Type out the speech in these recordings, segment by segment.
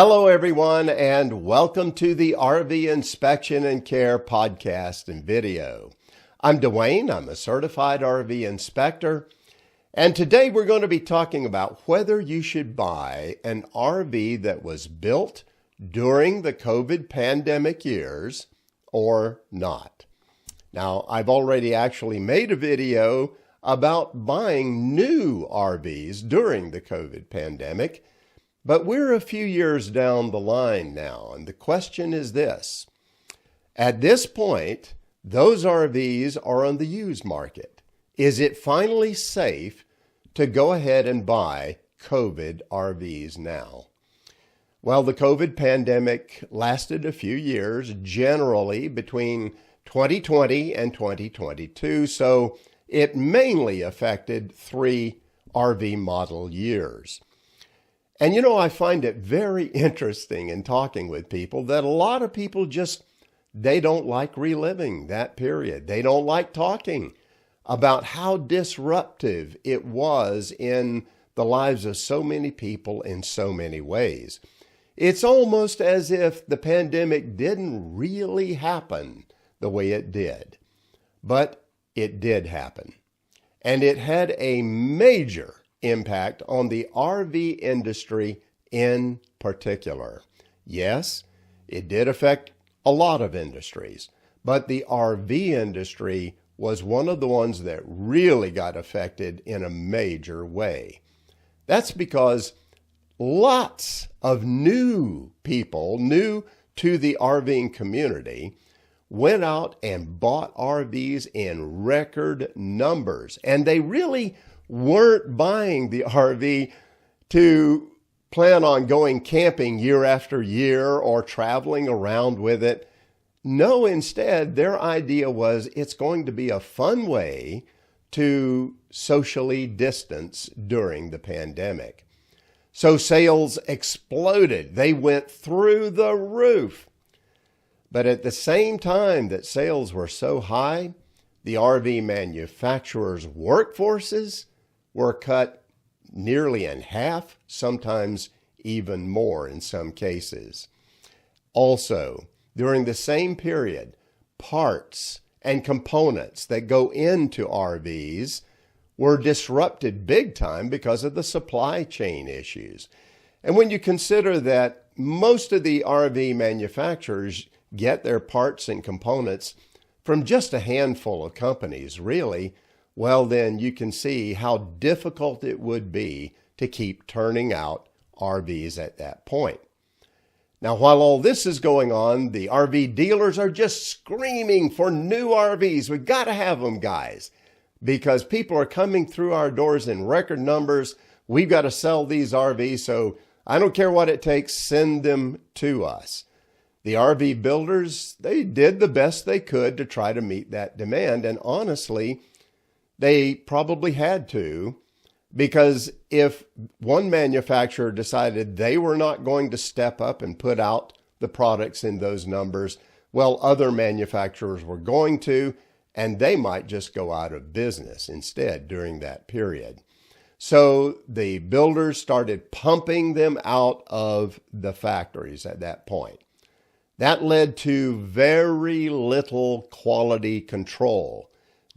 Hello, everyone, and welcome to the RV Inspection and Care podcast and video. I'm Dwayne. I'm a certified RV inspector, and today we're going to be talking about whether you should buy an RV that was built during the COVID pandemic years or not. Now, I've already actually made a video about buying new RVs during the COVID pandemic, but we're a few years down the line now, and the question is this. At this point, those RVs are on the used market. Is it finally safe to go ahead and buy COVID RVs now? Well, the COVID pandemic lasted a few years, generally between 2020 and 2022, so it mainly affected 3 RV model years. And you know, I find it very interesting in talking with people that a lot of people they don't like reliving that period. They don't like talking about how disruptive it was in the lives of so many people in so many ways. It's almost as if the pandemic didn't really happen the way it did. But it did happen. And it had a major impact on the RV industry in particular. Yes, it did affect a lot of industries, but the RV industry was one of the ones that really got affected in a major way. That's because lots of new people, new to the RVing community, went out and bought RVs in record numbers, and they really weren't buying the RV to plan on going camping year after year or traveling around with it. No, instead, their idea was it's going to be a fun way to socially distance during the pandemic. So sales exploded. They went through the roof. But at the same time that sales were so high, the RV manufacturers' workforces were cut nearly in half, sometimes even more in some cases. Also, during the same period, parts and components that go into RVs were disrupted big time because of the supply chain issues. And when you consider that most of the RV manufacturers get their parts and components from just a handful of companies, really, well, then you can see how difficult it would be to keep turning out RVs at that point. Now, while all this is going on, the RV dealers are just screaming for new RVs. We've got to have them, guys, because people are coming through our doors in record numbers. We've got to sell these RVs, so I don't care what it takes, send them to us. The RV builders, they did the best they could to try to meet that demand, and honestly, they probably had to, because if one manufacturer decided they were not going to step up and put out the products in those numbers, well, other manufacturers were going to, and they might just go out of business instead during that period. So the builders started pumping them out of the factories at that point. That led to very little quality control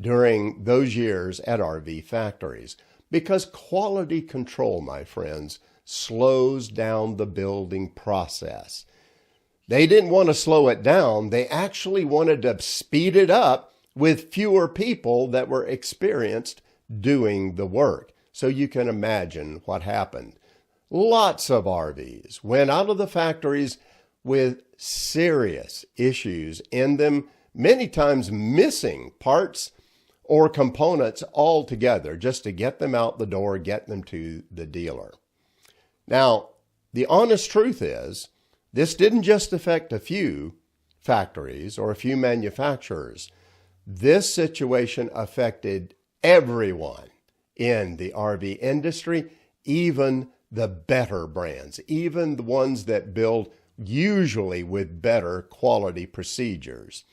during those years at RV factories, because quality control, my friends, slows down the building process. They didn't want to slow it down. They actually wanted to speed it up with fewer people that were experienced doing the work. So you can imagine what happened. Lots of RVs went out of the factories with serious issues in them, many times missing parts or components altogether just to get them out the door, get them to the dealer. Now, the honest truth is, this didn't just affect a few factories or a few manufacturers. This situation affected everyone in the RV industry, even the better brands, even the ones that build usually with better quality procedures.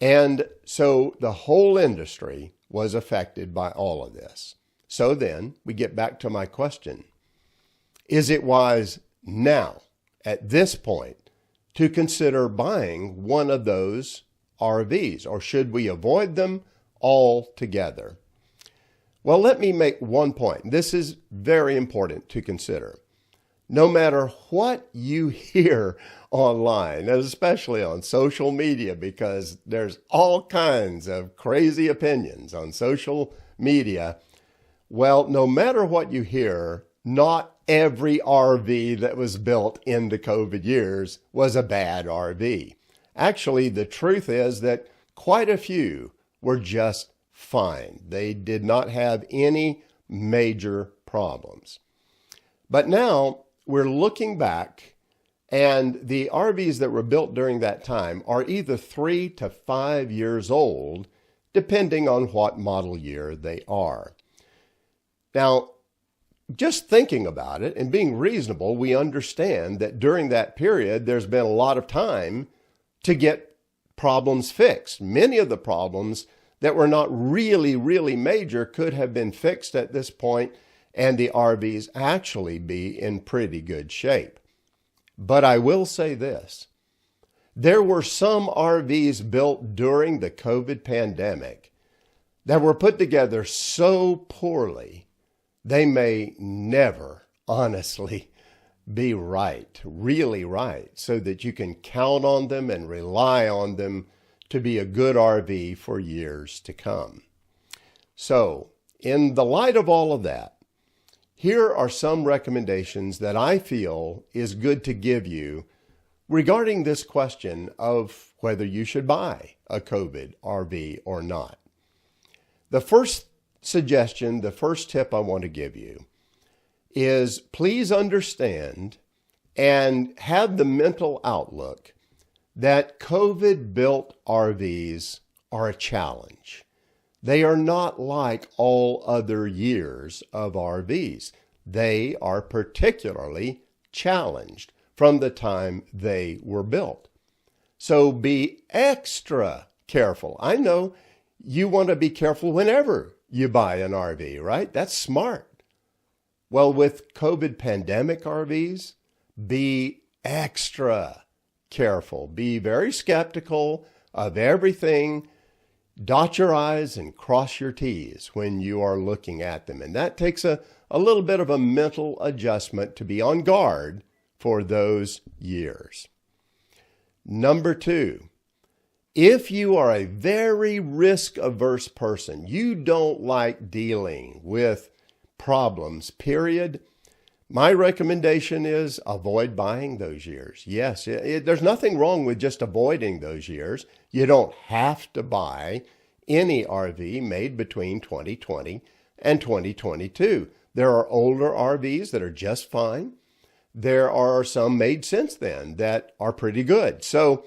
And so the whole industry was affected by all of this. So then we get back to my question. Is it wise now, at this point to consider buying one of those RVs, or should we avoid them altogether? Well, let me make one point. This is very important to consider. No matter what you hear online, and especially on social media, because there's all kinds of crazy opinions on social media, well, no matter what you hear, not every RV that was built in the COVID years was a bad RV. Actually, the truth is that quite a few were just fine. They did not have any major problems. But now we're looking back, and the RVs that were built during that time are either 3 to 5 years old, depending on what model year they are. Now, just thinking about it and being reasonable, we understand that during that period, there's been a lot of time to get problems fixed. Many of the problems that were not really major could have been fixed at this point, and the RVs actually be in pretty good shape. But I will say this. There were some RVs built during the COVID pandemic that were put together so poorly, they may never, honestly, be right, really right, so that you can count on them and rely on them to be a good RV for years to come. So, in the light of all of that, here are some recommendations that I feel is good to give you regarding this question of whether you should buy a COVID RV or not. The first suggestion, the first tip I want to give you is please understand and have the mental outlook that COVID-built RVs are a challenge. They are not like all other years of RVs. They are particularly challenged from the time they were built. So be extra careful. I know you want to be careful whenever you buy an RV, right? That's smart. Well, with COVID pandemic RVs, be extra careful. Be very skeptical of everything. Dot your I's and cross your T's when you are looking at them. And that takes a little bit of a mental adjustment to be on guard for those years. Number 2, if you are a very risk-averse person, you don't like dealing with problems, period, my recommendation is avoid buying those years. Yes, there's nothing wrong with just avoiding those years. You don't have to buy any RV made between 2020 and 2022. There are older RVs that are just fine. There are some made since then that are pretty good. So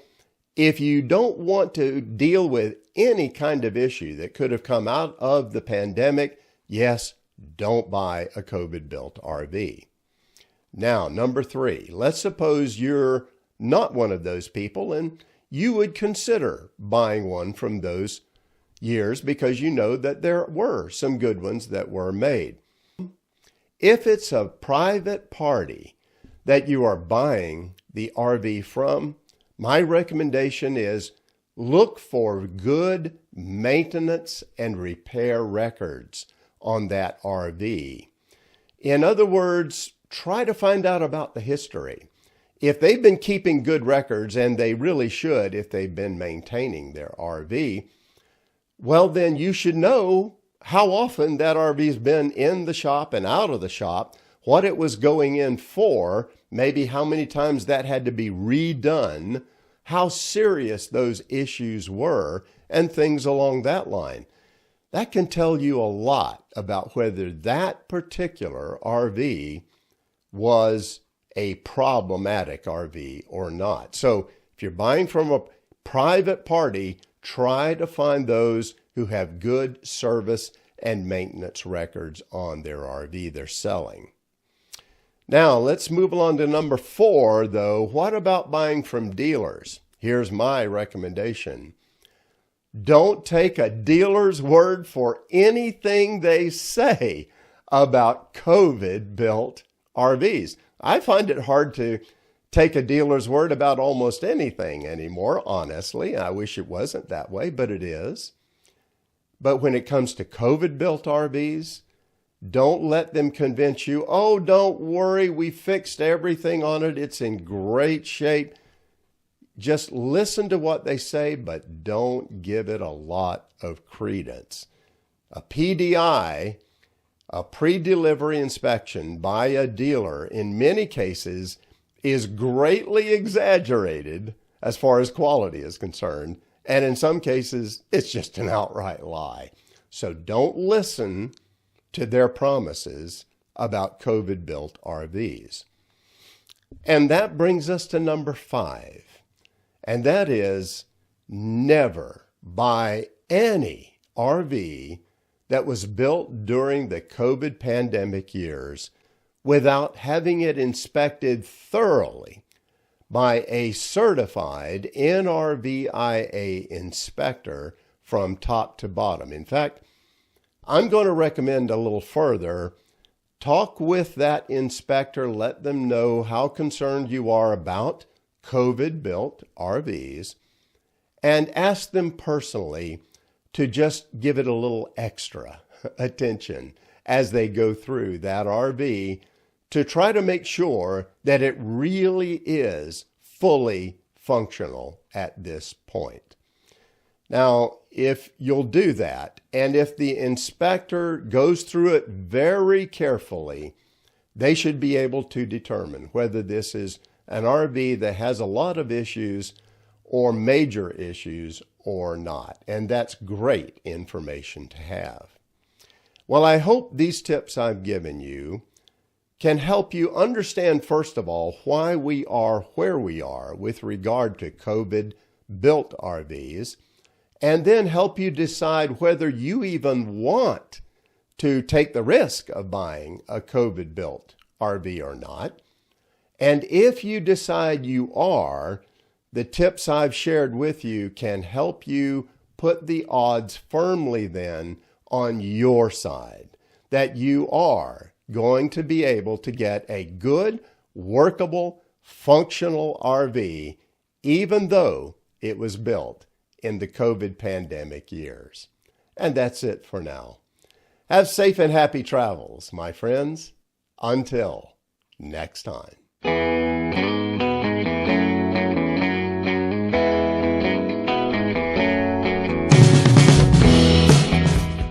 if you don't want to deal with any kind of issue that could have come out of the pandemic, yes, don't buy a COVID-built RV. Now, number 3, let's suppose you're not one of those people and you would consider buying one from those years because you know that there were some good ones that were made. If it's a private party that you are buying the RV from, my recommendation is look for good maintenance and repair records on that RV. In other words, try to find out about the history. If they've been keeping good records, and they really should if they've been maintaining their RV, well, then you should know how often that RV's been in the shop and out of the shop, what it was going in for, maybe how many times that had to be redone, how serious those issues were, and things along that line. That can tell you a lot about whether that particular RV was a problematic RV or not. So if you're buying from a private party, try to find those who have good service and maintenance records on their RV they're selling. Now, let's move on to number 4, though. What about buying from dealers? Here's my recommendation. Don't take a dealer's word for anything they say about COVID-built RVs. I find it hard to take a dealer's word about almost anything anymore, honestly. I wish it wasn't that way, but it is. But when it comes to COVID-built RVs, don't let them convince you, oh, don't worry, we fixed everything on it, it's in great shape. Just listen to what they say, but don't give it a lot of credence. A PDI, a pre-delivery inspection by a dealer, in many cases, is greatly exaggerated as far as quality is concerned. And in some cases, it's just an outright lie. So don't listen to their promises about COVID-built RVs. And that brings us to number 5. And that is never buy any RV that was built during the COVID pandemic years without having it inspected thoroughly by a certified NRVIA inspector from top to bottom. In fact, I'm going to recommend a little further. Talk with that inspector, let them know how concerned you are about COVID-built RVs, and ask them personally to just give it a little extra attention as they go through that RV to try to make sure that it really is fully functional at this point. Now, if you'll do that, and if the inspector goes through it very carefully, they should be able to determine whether this is an RV that has a lot of issues or major issues or not. And that's great information to have. Well, I hope these tips I've given you can help you understand, first of all, why we are where we are with regard to COVID-built RVs, and then help you decide whether you even want to take the risk of buying a COVID-built RV or not. And if you decide you are, the tips I've shared with you can help you put the odds firmly then on your side, that you are going to be able to get a good, workable, functional RV, even though it was built in the COVID pandemic years. And that's it for now. Have safe and happy travels, my friends. Until next time.